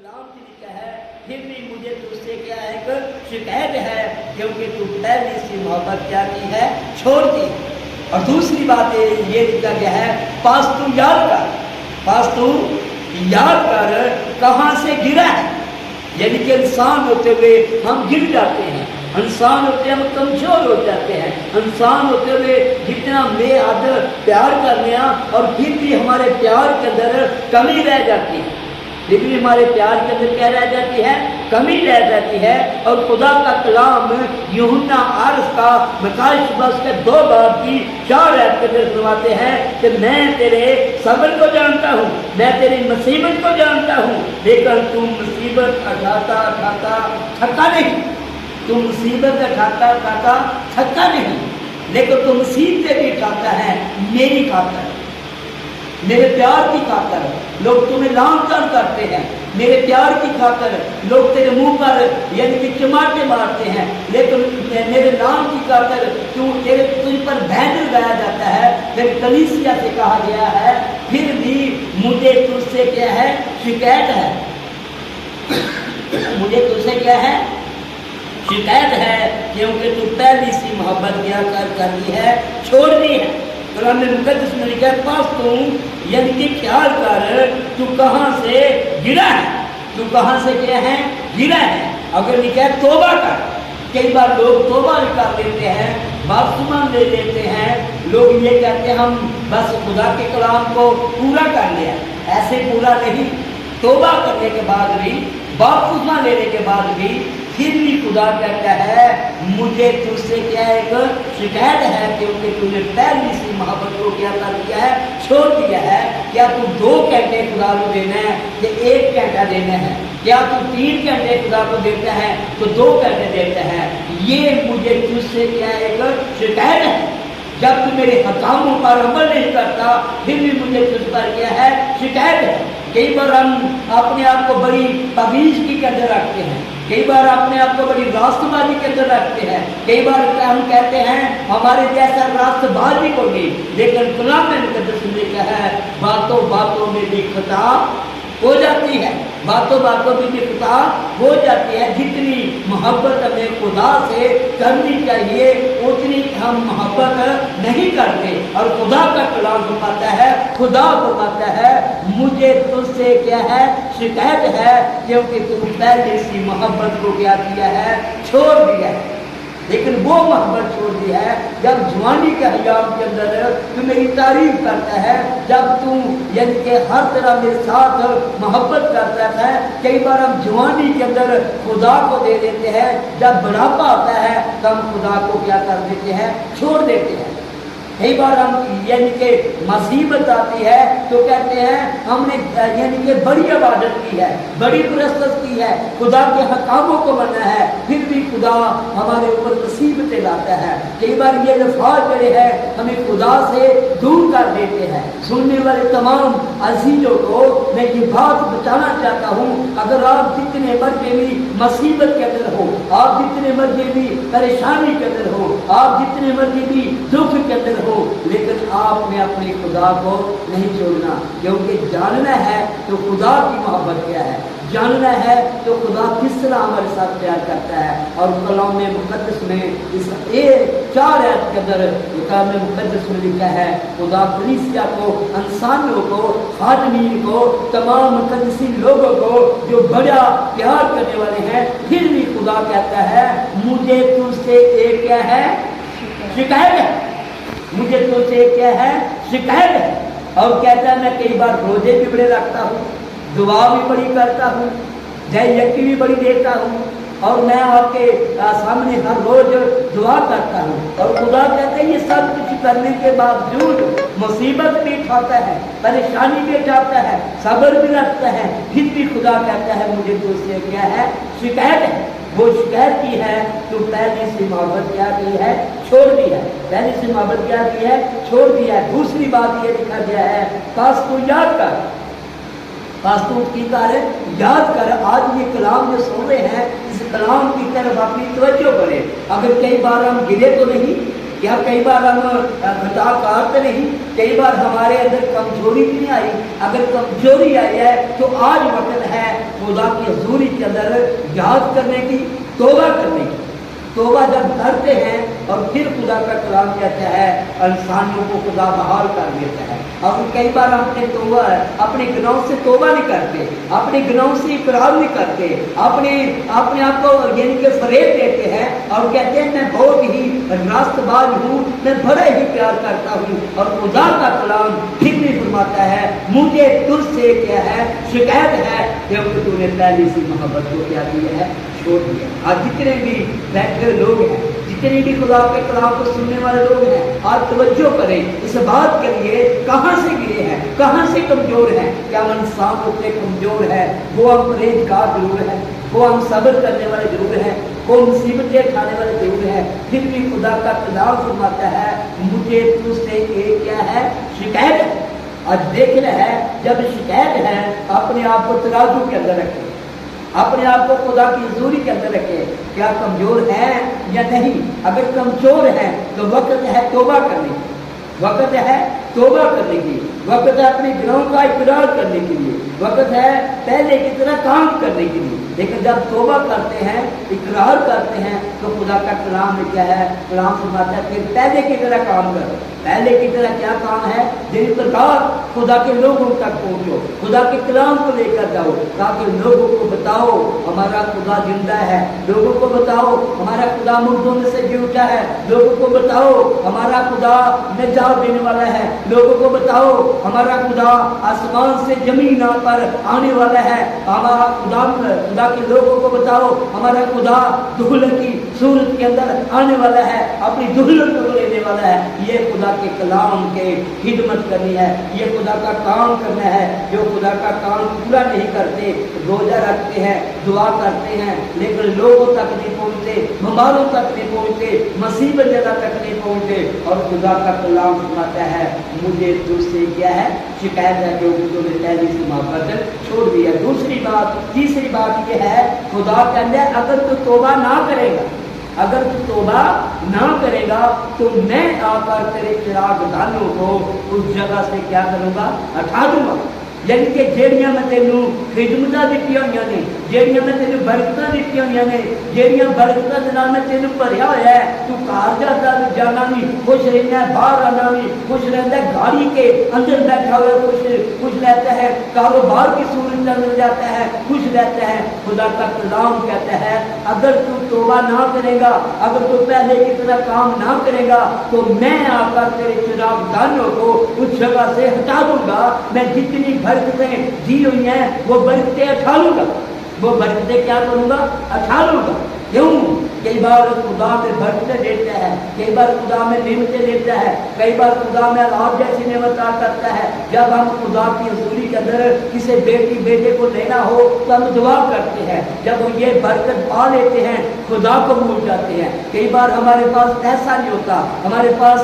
कलाम भी लिखा है, फिर भी मुझे तुझसे क्या है कि शिकायत है, क्योंकि तू पहली सी मोहब्बत क्या की है, छोड़ दी। और दूसरी बात ये लिखा गया है, पास तू याद कर, पास तू याद कर कहाँ से गिरा है। यानी कि इंसान होते हुए हम गिर जाते हैं, इंसान होते हम कमजोर हो जाते हैं, इंसान होते हुए जितना बेहद प्यार करने और फिर भी हमारे प्यार के अंदर कमी रह जाती है, फिर भी हमारे प्यार के अंदर क्या रह जाती है, कमी रह जाती है। और खुदा का कलाम यूहन्ना 8 का मकाई सुबह के 2 बाब की 4 आयत के अंदर सुनाते हैं कि मैं तेरे सब्र को जानता हूँ, मैं तेरी मुसीबत को जानता हूँ, लेकिन तू मुसीबत उठाता उठाता थका नहीं, तू मुसीबत उठाता उठाता थका नहीं, लेकिन तू मुसीबतें भी उठाता है मेरी खातिर, मेरे प्यार की खातिर। लोग तुम्हें लांछन करते हैं, मेरे प्यार की खातिर लोग तेरे मुंह पर यानी कि चमाटे मारते हैं, लेकिन मेरे नाम की खातिर तुझ पर बैन लगाया जाता है। फिर कलीसिया से कहा गया है, फिर भी मुझे तुझसे क्या है, शिकायत है, मुझे तुझसे क्या है, शिकायत है, क्योंकि तू पहली सी मोहब्बत क्या कर दी है, छोड़ दी है। कुरान मुकद्दस में लिखा है, पास तू यानी कि ख्याल कर तू कहाँ से गिरा है, तू कहाँ से क्या है, गिरा है। अगर लिखा है तौबा कर, कई बार लोग तौबा कर लेते हैं, बापसुमान ले लेते हैं, लोग ये कहते हैं हम बस खुदा के कलाम को पूरा कर लिया, ऐसे पूरा नहीं। तौबा करने के बाद भी, बापसुमान लेने के बाद भी फिर भी खुदा कहता है, मुझे तुझसे क्या एक शिकायत है, क्योंकि तूने पहली सी मोहब्बत को क्या कर दिया है, छोड़ दिया है। क्या तू 2 घंटे खुदा को देना है कि 1 घंटा देना है, क्या तू 3 घंटे खुदा को देता है तो 2 घंटे देता है, ये मुझे तुझसे क्या एक शिकायत है। जब तू मेरे हकामों पर अमल नहीं करता, फिर भी मुझे तुझ पर क्या है, शिकायत है। कई बार हम अपने आप को बड़ी पगीजगी के अंदर रखते हैं, कई बार अपने आप को बड़ी रास्तबाजी के अंदर रखते हैं, कई बार हम कहते हैं हमारे जैसा रास्तबाजी को नहीं, लेकिन कलाम में मुकद्दस में लिखा है, बातों बातों में भी खता हो जाती है, बातों बातों में भी खता हो जाती है। जितनी मोहब्बत हमें खुदा से करनी चाहिए उतनी हम मोहब्बत नहीं करते। और खुदा का कलाम फरमाता है, खुदा फरमाता है, मुझे तुझसे क्या है, शिकायत है, क्योंकि तुम पहले सी मोहब्बत को क्या किया है, छोड़ दिया है। लेकिन वो मोहब्बत छोड़ दी है जब जवानी के हयाम के अंदर तू मेरी तारीफ करता है, जब तू यानी कि हर तरह मेरे साथ मोहब्बत करता है। कई बार हम जवानी के अंदर खुदा को दे देते हैं, जब बुढ़ापा आता है तो हम खुदा को क्या कर देते हैं, छोड़ देते हैं। कई बार हम यानी कि मुसीबत आती है तो कहते हैं हमने यानी कि बड़ी इबादत की है, बड़ी पुरस्कार की है, खुदा के हकामों को माना है, फिर भी खुदा हमारे ऊपर मुसीबतें लाता है। कई बार ये लफ्ज़ जड़े हैं हमें खुदा से दूर कर देते हैं। सुनने वाले तमाम अजीजों को मैं ये बात बताना चाहता हूँ, अगर आप जितने मर्जी भी मुसीबत के अंदर हो, आप जितने मर्जी भी परेशानी के अंदर हो, आप जितने मर्जी भी दुख के अंदर हो, लेकिन आपने अपने खुदा को नहीं छोड़ना, क्योंकि जानना है तो खुदा की मोहब्बत क्या है, जानना है तो खुदा किस तरह हमारे साथ प्यार करता है। और कलाम मुकद्दस में इस 4 आयत के अंदर कलाम मुकद्दस में लिखा है, खुदा कलीसिया को, इंसानों को, खादमीन को, तमाम मुकद्दसी लोगों को जो बड़ा प्यार करने वाले हैं, फिर भी खुदा कहता है, मुझे तुझसे एक क्या है, शिकायत है, मुझे तुझसे क्या है, शिकायत है। और कहता है मैं कई बार रोजे भी बड़े रखता हूँ, दुआ भी बड़ी करता हूँ, जय यज्ञ भी बड़ी देता हूँ, और मैं आपके सामने हर रोज दुआ करता हूँ। और खुदा कहते हैं ये सब कुछ करने के बावजूद मुसीबत भी उठाता है, परेशानी भी उठाता है, सब्र भी रखता है, फिर भी खुदा कहता है मुझे तुझसे क्या है, शिकायत है। वो शिकायत की है, तो पहली सी मोहब्बत क्या की है, छोड़ दी है, पहली सी मोहब्बत क्या की है, छोड़ दिया है। दूसरी बात ये लिखा गया है, पास तू याद कर, पास तू की कर याद कर। आज ये कलाम जो सुन रहे हैं, इस कलाम की तरफ अपनी तवज्जो करें। अगर कई बार हम गिरे तो नहीं, क्या कई बार हम खताकार तो नहीं, कई बार हमारे अंदर कमजोरी भी नहीं आई। अगर कमजोरी आई है तो आज वक्त है खुदा की के अंदर याद करने की, तौबा करने की। तौबा जब करते हैं और फिर खुदा का कलाम कहता है इंसानियों को खुदा बहाल कर देता है। और कई बार अपने तौबा, अपने गुनाहों से तौबा नहीं करते, अपने गुनाहों से इकरार नहीं करते, अपने आप को यानी कि फरेब देते हैं और कहते हैं मैं बहुत ही रास्तबाज हूँ, मैं बड़ा ही प्यार करता हूँ। और खुदा का कलाम फिर भी फरमाता है मुझे तुझसे क्या है, शिकायत है, क्योंकि तूने पहली सी मोहब्बत को क्या किया है, छोड़ दिया। आज जितने भी बैठे लोग हैं, जितने भी खुदा के कलाम को सुनने वाले लोग हैं, आज तवज्जो करें इस बात के लिए कहाँ से गिरे हैं, कहाँ से कमजोर हैं। क्या हम इंसान उतने कमजोर है? वो हम परहेजगार जरूर है, वो हम सब्र करने वाले जरूर हैं, वो मुसीबतें खाने वाले जरूर हैं, फिर भी खुदा का कलाम फरमाता है मुझे तुझसे एक क्या है, शिकायत है। आज देखना है जब शिकायत है अपने आप को तराजू के अंदर रखें, अपने आप को खुदा की हजूरी के अंदर रखें, क्या कमजोर है या नहीं। अगर कमजोर है तो वक्त है तौबा करने की, वक्त है तौबा करने की, वक्त है अपने गुनाहों का इकरार करने के लिए, वक्त है पहले की तरह काम करने के लिए। लेकिन जब तौबा करते हैं, इकरार करते हैं, तो खुदा का कलाम में क्या है, कलाम फरमाता है कि पहले की तरह काम करो। पहले की तरह क्या काम है, जिस प्रकार खुदा के लोगों तक पहुंचो, खुदा के कलाम को लेकर जाओ, ताकि लोगों को बताओ हमारा खुदा जिंदा है, लोगों को बताओ हमारा खुदा मुर्दों में से जी उठा है, लोगों को बताओ हमारा खुदा निजात देने वाला है, लोगों को बताओ हमारा खुदा आसमान से जमीन पर आने वाला है, हमारा खुदा के लोगों को बताओ हमारा खुदा दुल्हन की सूरत के अंदर आने वाला है, अपनी दुल्हन को लेने वाला है। ये खुदा के कलाम के खिदमत करनी है, ये खुदा का काम करना है। जो खुदा का काम पूरा नहीं करते, रोजा रखते हैं, दुआ करते हैं, लेकिन लोगों तक नहीं पहुंचते, बीमारों तक नहीं पहुंचते, मुसीबत जगह तक नहीं पहुंचते, और खुदा का कलाम सुनाता है मुझे तुझसे क्या है, शिकायत है, क्योंकि तूने पहली सी मोहब्बत छोड़ दी है। दूसरी बात, तीसरी बात यह है, खुदा कहता है अगर तू तौबा ना करेगा, अगर तू तौबा ना करेगा तो मैं आकर तेरे चिराग दानों को उस जगह से क्या करूंगा, हटा दूंगा। यानी कि जेड़ियां मैं तेनू खिदमतां दित्तियां होईयां ने, जेड़ियां मैं तेनू बरकतां दित्तियां होईयां ने, जेड़ियां बरकतां दे नाल मैं तेनू भरिया होया है, तू घर जाना भी खुश रहना है, बाहर आना भी खुश रहता है, गाड़ी के अंदर बैठा हुआ खुश रहता है, कारोबार की सूरत में मिल जाता है, खुश रहता है। खुदा का कलाम कहता है अगर तू तौबा ना करेगा, अगर तू पहले की तरह काम ना करेगा, तो मैं आकर तेरे चिराग दानों को उस जगह से हटा दूंगा। मैं जितनी बरकतें दी हुई हैं वो बरकतें उठा लूंगा, वो बरकतें क्या करूंगा, उठा लूंगा। क्यों? कई बार खुदा में बरकतें देता है, कई बार खुदा में नेमतें देता है, कई बार खुदा में औलाद जैसी नेमत करता है। जब हम खुदा की हजूरी के अंदर किसी बेटी बेटे को लेना हो तो हम दुआ करते हैं, जब हम ये बरकत पा लेते हैं खुदा को भूल जाते हैं। कई बार हमारे पास पैसा नहीं होता, हमारे पास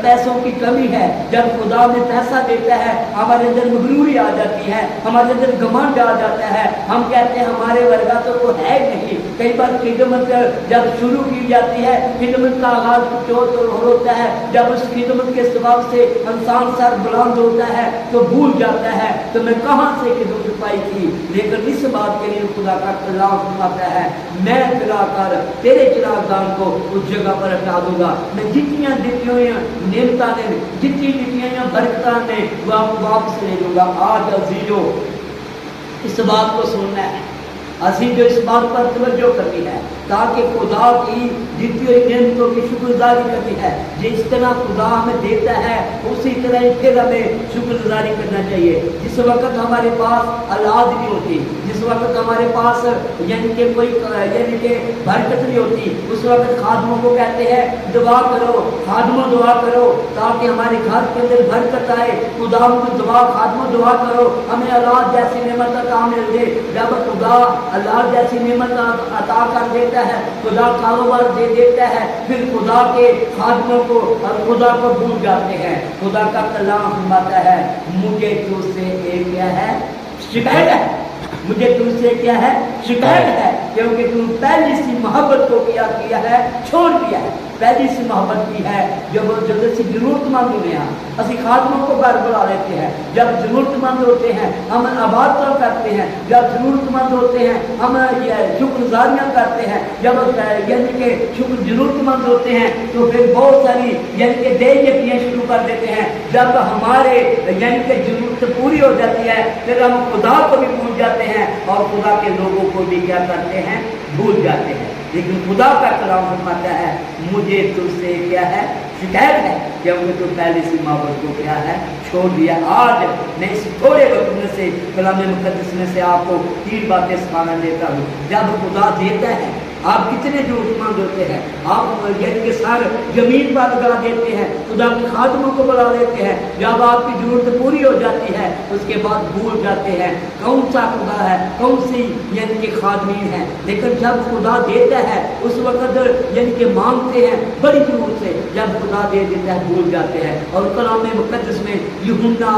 पैसों की कमी है, जब खुदा में पैसा देता है हमारे अंदर मगरूरी आ जाती है, हमारे अंदर घमंड आ जाता है, हम कहते हैं हमारे वर्गा तो है नहीं। कई बार खिदमत जब शुरू की जाती है, खिदमत का आगाज होता है, जब उस खिदमत के सबब से इंसान सर बुलंद होता है तो भूल जाता है तो मैं कहाँ से खिदमत पाई थी। लेकिन इस बात के लिए खुदा का कलाम फरमाता है मैं चलाकर तेरे चिरागदान को उस जगह पर हटा दूंगा। मैं जितनी दित्ती हुई नेमता ने, जितनी दित्ती हुई बरकतां ने वो आपको वापस ले लूंगा। आज अजीजो इस बात को सुनना है, असीं जो इस बात पर तवज्जो करनी है ताकि खुदा की दी हुई नेमतों की शुक्रगुजारी करनी है। जिस तरह खुदा हमें देता है उसी तरह फिर हमें शुक्रगुजारी करना चाहिए। जिस वक्त हमारे पास औलाद नहीं होती, जिस वक्त हमारे पास यानी कि कोई यानी कि बरकत नहीं होती, उस वक्त खादमों को कहते हैं दुआ करो, खादमों दुआ करो ताकि हमारे घर के अंदर बरकत आए। खुदा को दुआ, खादमों दुआ करो हमें औलाद जैसी नेमत अता मिल जाए। जब खुदा औलाद जैसी नेमत अता कर देता है, खुदा कारोबार दे देता है, फिर खुदा के खादमों को और खुदा को भूल जाते हैं। खुदा का कलाम फरमाता है मुझे तुझसे एक क्या है, शिकायत है, मुझे तुझसे क्या है, शिकायत है, क्योंकि तू पहली सी मोहब्बत को किया है, छोड़ दिया है। पहली सी मोहब्बत की है जब जैसे जरूरतमंद होने हैं असी खादमों को घर बुला लेते हैं, जब जरूरतमंद होते हैं हम आबाद करते हैं, जब जरूरतमंद होते हैं हम शुक्रगुजारियाँ करते हैं, जब यानी कि शुक्र जरूरतमंद होते हैं तो फिर बहुत सारी यानी कि दे यकीन शुरू कर देते हैं। जब हमारे यानी कि जरूरत पूरी हो जाती है फिर हम खुदा को भी भूल जाते हैं और खुदा के लोगों को भी क्या करते हैं, भूल जाते हैं। लेकिन खुदा का कलाम फरमाता है मुझे तुझसे क्या है, शिकायत है क्योंकि तू पहले सी मोहब्बत को क्या है, छोड़ दिया। आज मैं इस थोड़े वक्त में से कलाम मुकद्दस में से आपको 3 बातें सिखाना देता हूँ। जब खुदा देता है आप कितने जरूरतमंद होते हैं, आप यानी कि सर जमीन पर लगा देते हैं, खुदा के खादमों को बुला लेते हैं, जब आपकी जरूरत पूरी हो जाती है उसके बाद भूल जाते हैं कौन सा खुदा है, कौन सी यानी कि खादमीन है। लेकिन जब खुदा देता है उस वक्त यानी कि मांगते हैं बड़ी जरूरत से, जब खुदा दे देता है भूल जाते हैं। और कलाम मुकद्दस में यूहन्ना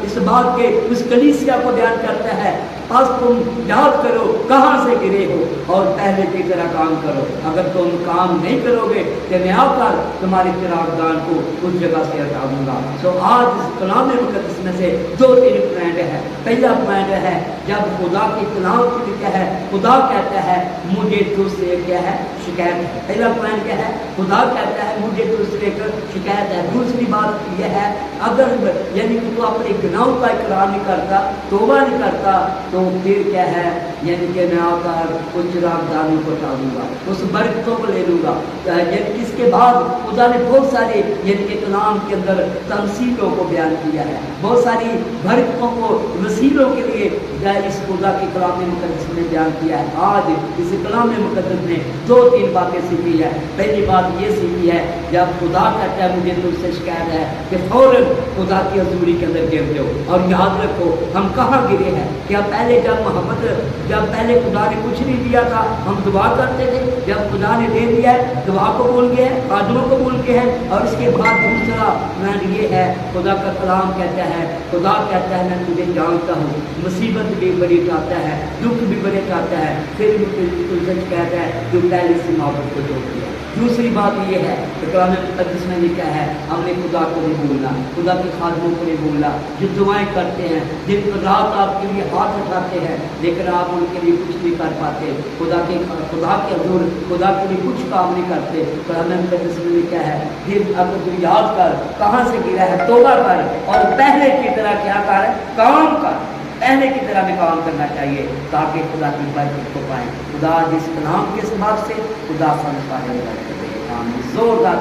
इस बात के उस कलीसिया को बयान करता है आज तुम याद करो कहाँ से गिरे हो और पहले की तरह काम करो। अगर तुम काम नहीं करोगे तो मैं आकर तुम्हारे चिरागदान को उस जगह से हटा दूंगा। तो आज इस कलाम मुकद्दस में से 2-3 पॉइंट है। पहला पॉइंट है जब खुदा के कलाम की क्या है, खुदा कहता है मुझे तुझसे क्या है, शिकायत है। पहला पॉइंट क्या है, खुदा कहता है मुझे तुझसे एक शिकायत है। दूसरी बात यह है अगर यानी कि तू अपने गुनाहों का इकरार नहीं करता, तौबा नहीं करता तो फिर क्या है, यानी कि मैं आकर उस चिरागदानों को हटा दूंगा, उस बरकतों को ले लूँगा। यानी इसके बाद खुदा ने बहुत सारे यानी कि कलाम के अंदर तमसीलों को बयान किया है, बहुत सारी बरकतों को वसीलों के लिए इस खुदा के कलाम मुकद्दस में बयान किया है। आज इस कलाम मुकद्दस ने 2-3 बातें सीखी है। पहली बात ये सीखी है जब खुदा कहता है मुझे तुझसे शिकायत है कि फौरन खुदा की हजूरी के अंदर गिर जाओ। और याद रखो हम कहाँ गिरे हैं, क्या पहले जब पहले खुदा ने कुछ नहीं दिया था हम दुआ करते थे, जब खुदा ने दे दिया है दुआ को भूल गए हैं, कादमों को भूल गए हैं। और इसके बाद दूसरा पॉइंट ये है खुदा का कलाम कहता है, खुदा कहता है मैं तुझे जानता हूँ, मुसीबत भी बड़ी चाहता है, दुख भी बड़े चाहता है, फिर भी तुझसे कहता है जो पहले से मोहब्बत को तोड़ दिया। दूसरी बात ये है कि कलाम मुकद्दस में लिखा है हमने खुदा को नहीं भूलना, खुदा के खादमों को नहीं भूलना जो दुआएं करते हैं, दिन रात आपके लिए हाथ उठाते हैं लेकिन आप उनके लिए कुछ नहीं कर पाते, खुदा के हजूर खुदा के लिए कुछ काम नहीं करते। कलाम मुकद्दस में लिखा है फिर अगर तू याद कर कहाँ से गिरा है, तौबा कर और पहले की तरह क्या कर, काम कर, पहले की तरह में काम करना चाहिए ताकि खुदा की बरकत को पाएं। खुदा जिस कलाम के सबब से खुदा संसार जोरदार